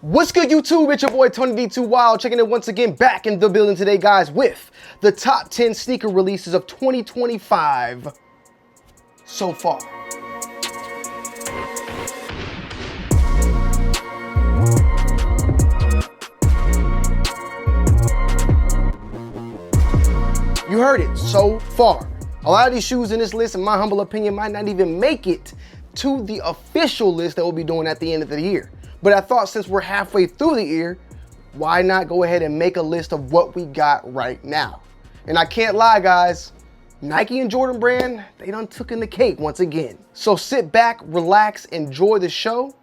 What's good, YouTube? It's your boy Tonyd2wild, checking it once again, back in the building today, guys, with the top 10 sneaker releases of 2025 so far. You heard it, so far. A lot of these shoes in this list, in my humble opinion, might not even make it to the official list that we'll be doing at the end of the year. But I thought since we're halfway through the year, why not go ahead and make a list of what we got right now? And I can't lie, guys, Nike and Jordan brand, they done took in the cake once again. So sit back, relax, enjoy the show,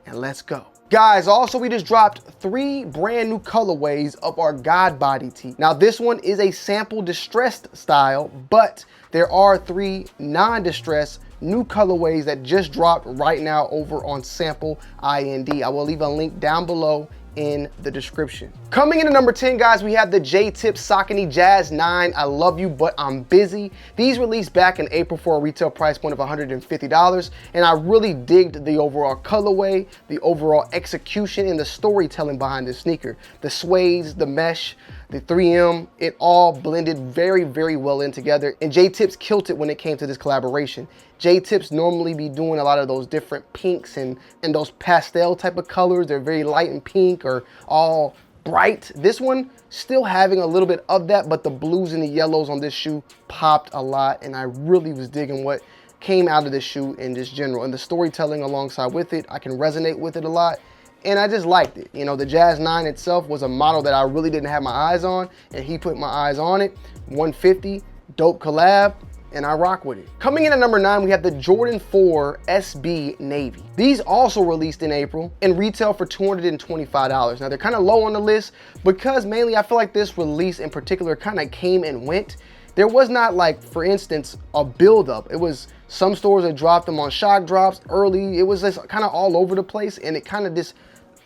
and let's go. Guys, also we just dropped 3 brand new colorways of our God Body tee. Now this one is a sample distressed style, but there are 3 non-distressed new colorways that just dropped right now over on Sample IND. I will leave a link down below in the description. Coming in at number 10, guys, we have the J-Tip Saucony Jazz 9 I Love You But I'm Busy. These released back in April for a retail price point of $150, and I really digged the overall colorway, the overall execution, and the storytelling behind this sneaker. The suedes, the mesh, the 3M, it all blended very, very well in together, and J-Tips killed it when it came to this collaboration. J-Tips normally be doing a lot of those different pinks and those pastel type of colors. They're very light and pink or all bright. This one still having a little bit of that, but the blues and the yellows on this shoe popped a lot, and I really was digging what came out of this shoe in just general. And the storytelling alongside with it, I can resonate with it a lot. And I just liked it. You know, the Jazz 9 itself was a model that I really didn't have my eyes on, and he put my eyes on it. 150, dope collab, and I rock with it. Coming in at number 9, we have the Jordan 4 SB Navy. These also released in April and retail for $225. Now they're kind of low on the list because mainly I feel like this release in particular kind of came and went. There was not, like, for instance, a buildup. It was some stores that dropped them on shock drops early. It was just kind of all over the place, and it kind of just,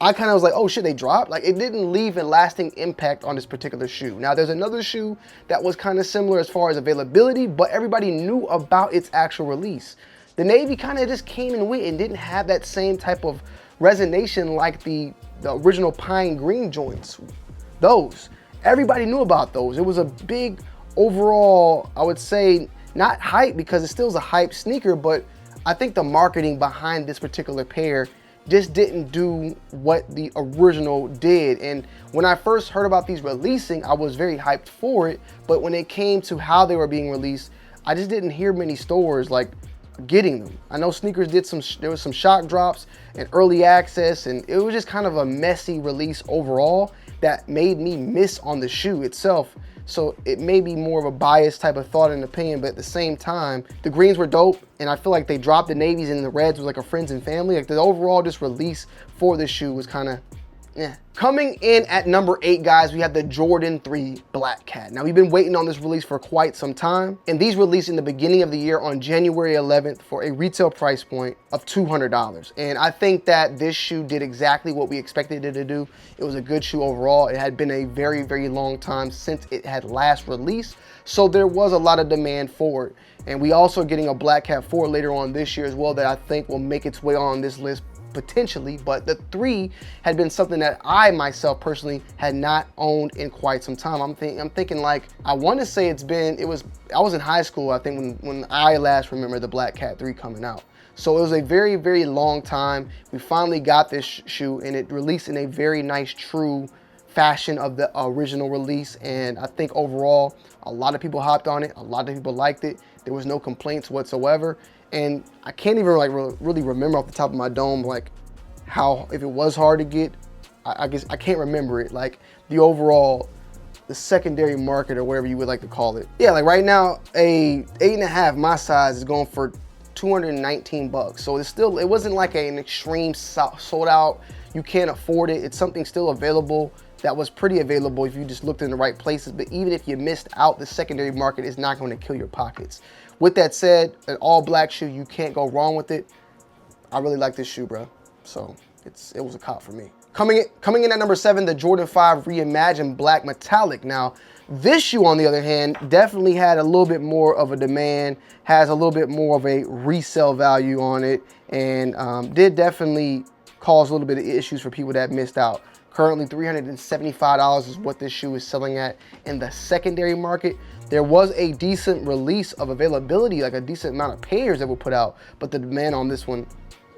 I kind of was like, oh shit, they dropped? Like, it didn't leave a lasting impact on this particular shoe. Now, there's another shoe that was kind of similar as far as availability, but everybody knew about its actual release. The Navy kind of just came and went and didn't have that same type of resonation like the original pine green joints. Those, everybody knew about those. It was a big overall, I would say, not hype because it still is a hype sneaker, but I think the marketing behind this particular pair just didn't do what the original did. And when I first heard about these releasing, I was very hyped for it, but when it came to how they were being released, I just didn't hear many stores like getting them. I know Sneakers did there was some shock drops and early access, and it was just kind of a messy release overall that made me miss on the shoe itself. So it may be more of a biased type of thought and opinion, but at the same time, the greens were dope, and I feel like they dropped the navies and the reds was like a friends and family. Like the overall just release for this shoe was kind of, yeah. Coming in at number 8, guys, we have the Jordan 3 Black Cat. Now, we've been waiting on this release for quite some time, and these released in the beginning of the year on January 11th for a retail price point of $200. And I think that this shoe did exactly what we expected it to do. It was a good shoe overall. It had been a very, very long time since it had last released, so there was a lot of demand for it. And we also getting a Black Cat 4 later on this year as well that I think will make its way on this list potentially, but the 3 had been something that I myself personally had not owned in quite some time. I'm thinking like, I want to say I was in high school, I think, when I last remember the Black Cat 3 coming out. So it was a very, very long time. We finally got this shoe, and it released in a very nice, true fashion of the original release, and I think overall a lot of people hopped on it, a lot of people liked it. There was no complaints whatsoever. And I can't even like really remember off the top of my dome like how, if it was hard to get, I guess I can't remember it, like the overall, the secondary market or whatever you would like to call it. Yeah, like right now a 8.5 my size is going for $219. So it's still, it wasn't like an extreme sold out, you can't afford it. It's something still available that was pretty available if you just looked in the right places. But even if you missed out, the secondary market is not going to kill your pockets. With that said, an all black shoe, you can't go wrong with it. I really like this shoe, bro. So it was a cop for me. Coming in at number 7, the Jordan 5 Reimagined Black Metallic. Now, this shoe, on the other hand, definitely had a little bit more of a demand, has a little bit more of a resale value on it, and did definitely caused a little bit of issues for people that missed out. Currently, $375 is what this shoe is selling at in the secondary market. There was a decent release of availability, like a decent amount of pairs that were put out, but the demand on this one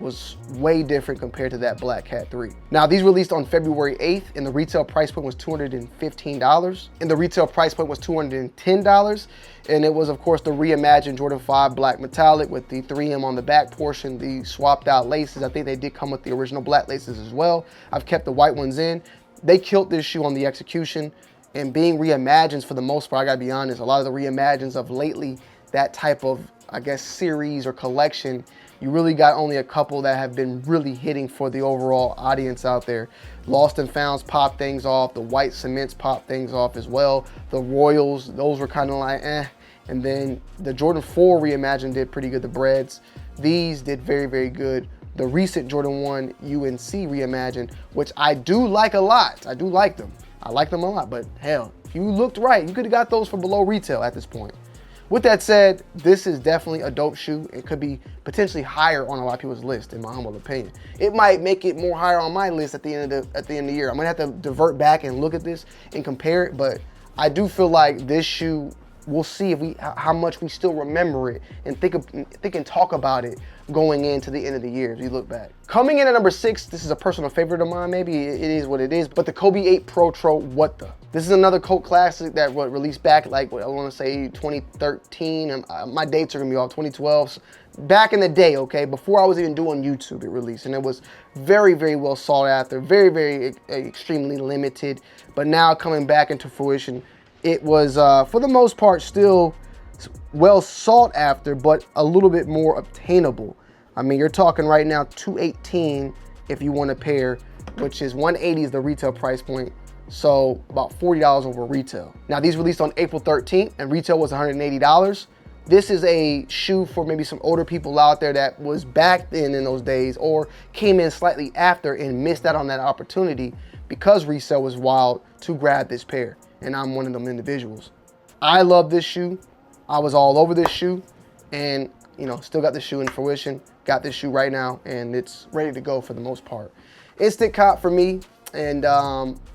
was way different compared to that Black Cat 3. Now, these released on February 8th, and the retail price point was $215, and the retail price point was $210, and it was, of course, the reimagined Jordan 5 Black Metallic with the 3M on the back portion, the swapped out laces. I think they did come with the original black laces as well. I've kept the white ones in. They killed this shoe on the execution, and being reimagined for the most part, I gotta be honest, a lot of the reimagines of lately, that type of, I guess, series or collection, you really got only a couple that have been really hitting for the overall audience out there. Lost and Founds pop things off. The White Cements pop things off as well. The Royals, those were kind of like eh. And then the Jordan 4 reimagined did pretty good. The Breads, these did very, very good. The recent Jordan 1 UNC reimagined, which I do like a lot. I do like them. I like them a lot, but hell, if you looked right, you could have got those for below retail at this point. With that said, this is definitely a dope shoe. It could be potentially higher on a lot of people's list, in my humble opinion. It might make it more higher on my list at the end of the year. I'm gonna have to divert back and look at this and compare it, but I do feel like this shoe, we'll see if how much we still remember it and think and talk about it going into the end of the year as we look back. Coming in at number 6, this is a personal favorite of mine, maybe it is what it is, but the Kobe 8 Pro Tro What The. This is another cult classic that released back like, I wanna say 2013, and my dates are gonna be all 2012. Back in the day, okay, before I was even doing YouTube, it released, and it was very, very well sought after, very, very extremely limited, but now coming back into fruition, it was, for the most part, still well sought after, but a little bit more obtainable. I mean, you're talking right now $218 if you want a pair, which is $180 is the retail price point. So about $40 over retail. Now these released on April 13th and retail was $180. This is a shoe for maybe some older people out there that was back then in those days or came in slightly after and missed out on that opportunity because resale was wild to grab this pair. And I'm one of them individuals. I love this shoe. I was all over this shoe and, you know, still got this shoe in fruition. Got this shoe right now and it's ready to go for the most part. Instant cop for me. And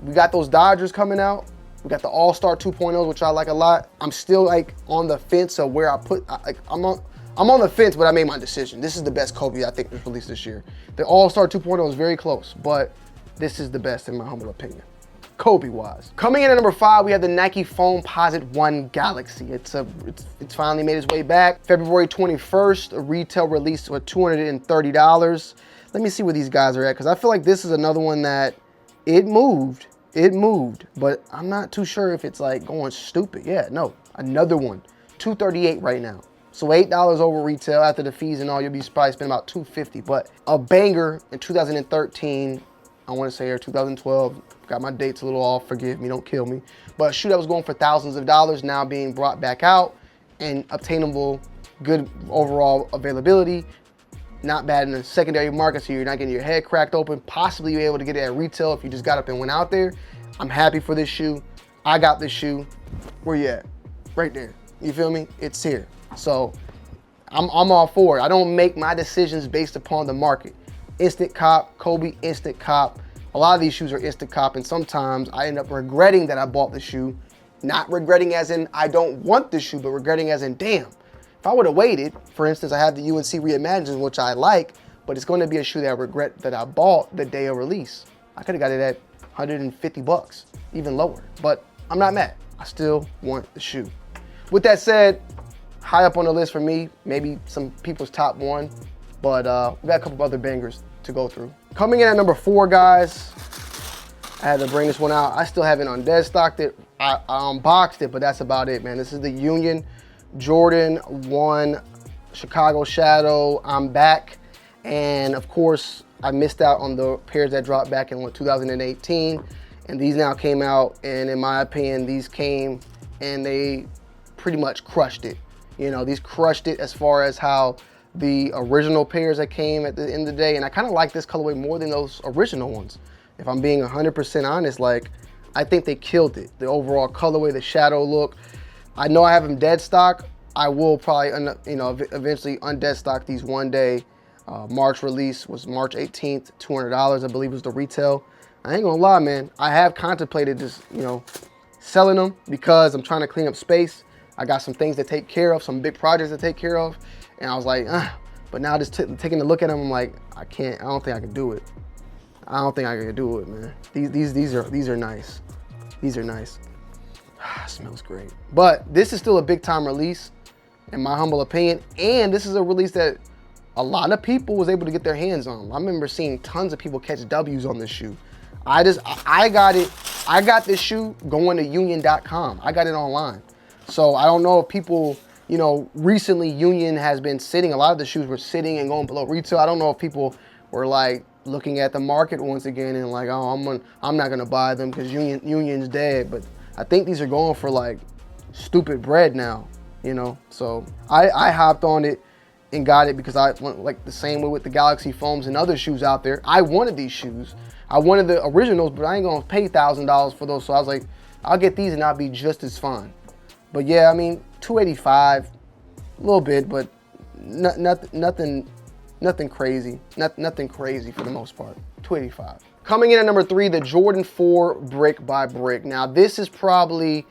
we got those Dodgers coming out. We got the All-Star 2.0s, which I like a lot. I'm still like on the fence of where I put, I'm on the fence, but I made my decision. This is the best Kobe I think was released this year. The All-Star 2.0 is very close, but this is the best in my humble opinion, Kobe-wise. Coming in at number 5, we have the Nike Foamposite 1 Galaxy. It's finally made its way back. February 21st, a retail release for $230. Let me see where these guys are at, because I feel like this is another one that it moved, but I'm not too sure if it's like going stupid. Yeah, no, another one, $238 right now. So $8 over retail after the fees and all, you'll be probably spending about $250, but a banger in 2013, I wanna say, or 2012, got my dates a little off, forgive me, don't kill me. But a shoe that was going for thousands of dollars now being brought back out and obtainable, good overall availability. Not bad in the secondary market, so you're not getting your head cracked open. Possibly you're able to get it at retail if you just got up and went out there. I'm happy for this shoe. I got this shoe. Where you at? Right there. You feel me? It's here. So I'm all for it. I don't make my decisions based upon the market. Instant cop, Kobe, instant cop. A lot of these shoes are instant cop, and sometimes I end up regretting that I bought the shoe. Not regretting as in I don't want the shoe, but regretting as in, damn, if I would have waited, for instance, I have the UNC Reimagined, which I like, but it's going to be a shoe that I regret that I bought the day of release. I could have got it at 150 bucks, even lower, but I'm not mad. I still want the shoe. With that said, high up on the list for me, maybe some people's top 1, but we got a couple other bangers to go through. Coming in at number 4, guys, I had to bring this one out. I still haven't undead stocked it. I unboxed it, but that's about it, man. This is the Union Jordan 1 Chicago Shadow. I'm back, and of course I missed out on the pairs that dropped back in 2018, and these now came out, and in my opinion these came and they pretty much crushed it. You know, these crushed it as far as how the original pairs that came at the end of the day, and I kind of like this colorway more than those original ones. If I'm being 100% honest, like, I think they killed it. The overall colorway, the shadow look. I know I have them dead stock. I will probably, you know, eventually undead stock these one day. March release was March 18th, $200, I believe was the retail. I ain't gonna lie, man. I have contemplated just, selling them because I'm trying to clean up space. I got some things to take care of, some big projects to take care of. And I was like, but now just taking a look at them, I'm like, I don't think I can do it. I don't think I can do it, man. These are nice. These are nice. Smells great. But this is still a big time release, in my humble opinion. And this is a release that a lot of people was able to get their hands on. I remember seeing tons of people catch W's on this shoe. I got this shoe going to union.com. I got it online. So I don't know if people, recently Union has been sitting, a lot of the shoes were sitting and going below retail. I don't know if people were like looking at the market once again and like, oh, I'm not gonna buy them because Union's dead. But I think these are going for like stupid bread now, So I hopped on it and got it because I went like the same way with the Galaxy Foams and other shoes out there. I wanted these shoes. I wanted the originals, but I ain't gonna pay $1,000 for those. So I was like, I'll get these and I'll be just as fine. But yeah, I mean, $285, a little bit, but nothing crazy. Nothing crazy for the most part. $285. Coming in at number 3, the Jordan 4 Brick by Brick. Now this is probably,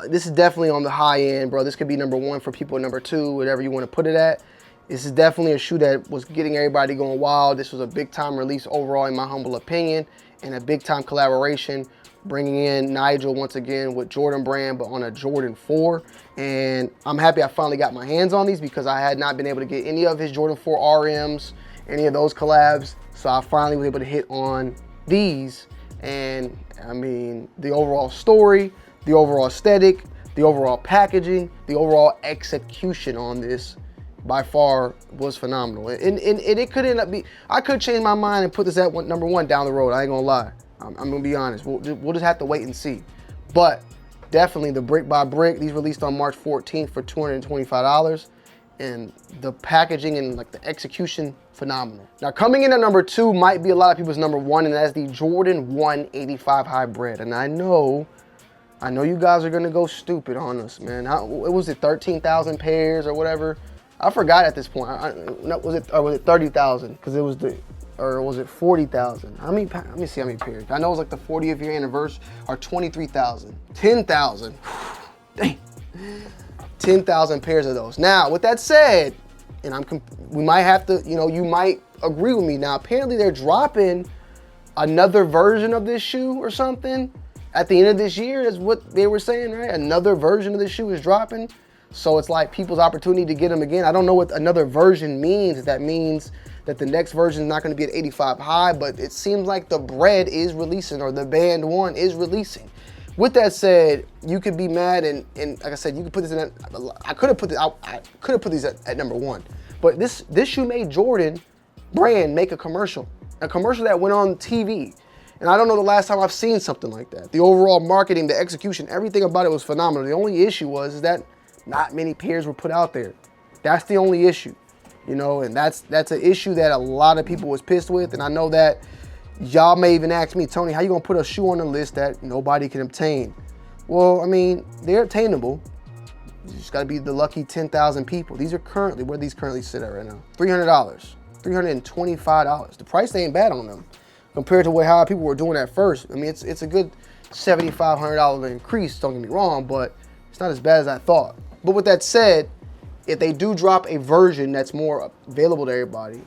this is definitely on the high end, bro. This could be number 1 for people, number 2, whatever you want to put it at. This is definitely a shoe that was getting everybody going wild. This was a big time release overall, in my humble opinion, and a big time collaboration, bringing in Nigel once again with Jordan brand, but on a Jordan 4. And I'm happy I finally got my hands on these because I had not been able to get any of his Jordan 4 RMs, any of those collabs. So I finally was able to hit on these. And I mean, the overall story, the overall aesthetic, the overall packaging, the overall execution on this by far was phenomenal. And it could end up I could change my mind and put this at number 1 down the road. I ain't gonna lie. I'm gonna be honest. We'll just have to wait and see. But definitely the Brick by Brick, these released on March 14th for $225. And the packaging and like the execution, phenomenal. Now coming in at number 2 might be a lot of people's number 1, and that's the Jordan 185 Hybrid. And I know you guys are gonna go stupid on us, man. Was it 13,000 pairs or whatever? I forgot at this point. Was it 30,000? Because it was or was it 40,000? Let me see how many pairs. I know it was like the 40th year anniversary, or 23,000. 10,000. Dang. 10,000 pairs of those. Now, with that said, and we might have to, you might agree with me. Now, apparently they're dropping another version of this shoe or something at the end of this year, is what they were saying, right? Another version of this shoe is dropping. So it's like people's opportunity to get them again. I don't know what another version means. If that means that the next version is not going to be at 85 high, but it seems like the bread is releasing, or the band 1 is releasing. With that said, you could be mad, and like I said, you could put this in. I could have put these at number 1, but this shoe made Jordan brand make a commercial that went on TV. And I don't know the last time I've seen something like that. The overall marketing, the execution, everything about it was phenomenal. The only issue is that not many pairs were put out there. That's the only issue, and that's an issue that a lot of people was pissed with. And I know that y'all may even ask me, Tony, how you gonna put a shoe on the list that nobody can obtain? Well, I mean, they're obtainable. You just gotta be the lucky 10,000 people. These are currently, where these currently sit at right now? $300, $325. The price ain't bad on them compared to how people were doing at first. I mean, it's a good $7,500 increase, don't get me wrong, but it's not as bad as I thought. But with that said, if they do drop a version that's more available to everybody,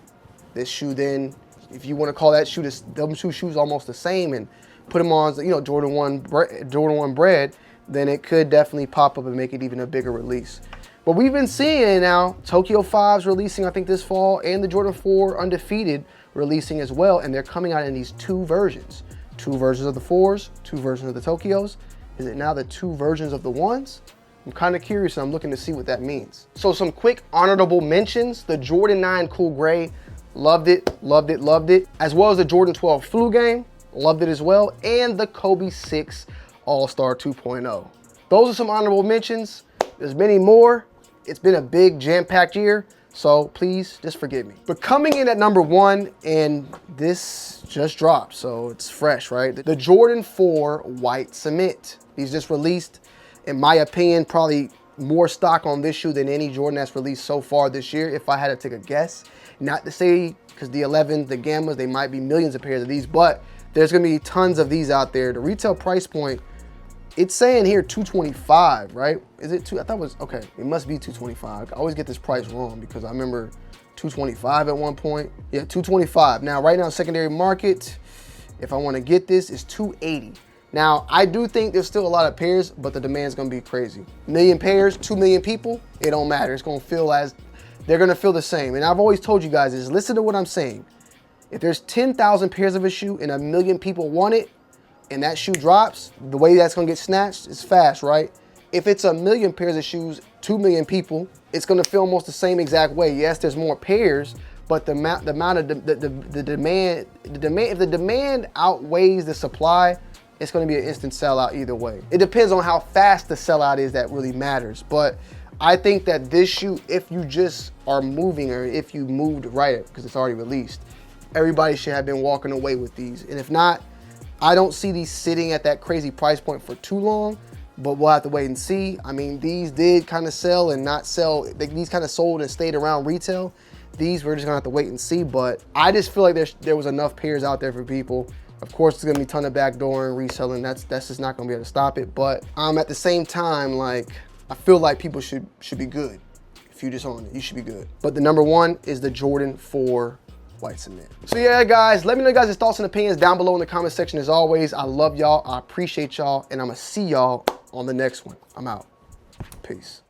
this shoe then, if you want to call that shoe, them two shoes almost the same, and put them on, Jordan 1 bread, then it could definitely pop up and make it even a bigger release. But we've been seeing now Tokyo 5s releasing, I think, this fall, and the Jordan 4 Undefeated releasing as well, and they're coming out in these 2 versions. 2 versions of the 4s, 2 versions of the Tokyos. Is it now the 2 versions of the 1s? I'm kind of curious, and I'm looking to see what that means. So some quick honorable mentions. The Jordan 9 Cool Gray, loved it, loved it, loved it. As well as the Jordan 12 Flu Game, loved it as well. And the Kobe 6 All-Star 2.0. Those are some honorable mentions. There's many more. It's been a big jam-packed year, so please just forgive me. But coming in at number 1, and this just dropped, so it's fresh, right? The Jordan 4 White Cement. These just released. In my opinion, probably more stock on this shoe than any Jordan that's released so far this year, if I had to take a guess. Not to say, because the 11s, the Gammas, they might be millions of pairs of these, but there's gonna be tons of these out there. The retail price point, it's saying here $225, right? Is it two? I thought it was, okay, it must be $225. I always get this price wrong because I remember $225 at one point. Yeah, $225. Now, right now, secondary market, if I wanna get this, it's $280. Now, I do think there's still a lot of pairs, but the demand's gonna be crazy. Million pairs, 2 million people, it don't matter. It's gonna feel as, they're gonna feel the same. And I've always told you guys is, listen to what I'm saying. If there's 10,000 pairs of a shoe and 1 million people want it, and that shoe drops, the way that's gonna get snatched is fast, right? If it's 1 million pairs of shoes, 2 million people, it's gonna feel almost the same exact way. Yes, there's more pairs, but the amount of the demand, if the demand outweighs the supply, it's gonna be an instant sellout either way. It depends on how fast the sellout is that really matters. But I think that this shoe, if you just are moving, or if you moved right, because it's already released, everybody should have been walking away with these. And if not, I don't see these sitting at that crazy price point for too long, but we'll have to wait and see. I mean, these did kind of sell and not sell. These kind of sold and stayed around retail. These, we're just gonna have to wait and see, but I just feel like there was enough pairs out there for people. Of course, there's gonna be a ton of backdoor and reselling. That's just not gonna be able to stop it. But at the same time, like, I feel like people should be good. If you just own it, you should be good. But the number one is the Jordan 4 white cement. So yeah, guys, let me know you guys' thoughts and opinions down below in the comment section. As always, I love y'all, I appreciate y'all, and I'm gonna see y'all on the next one. I'm out. Peace.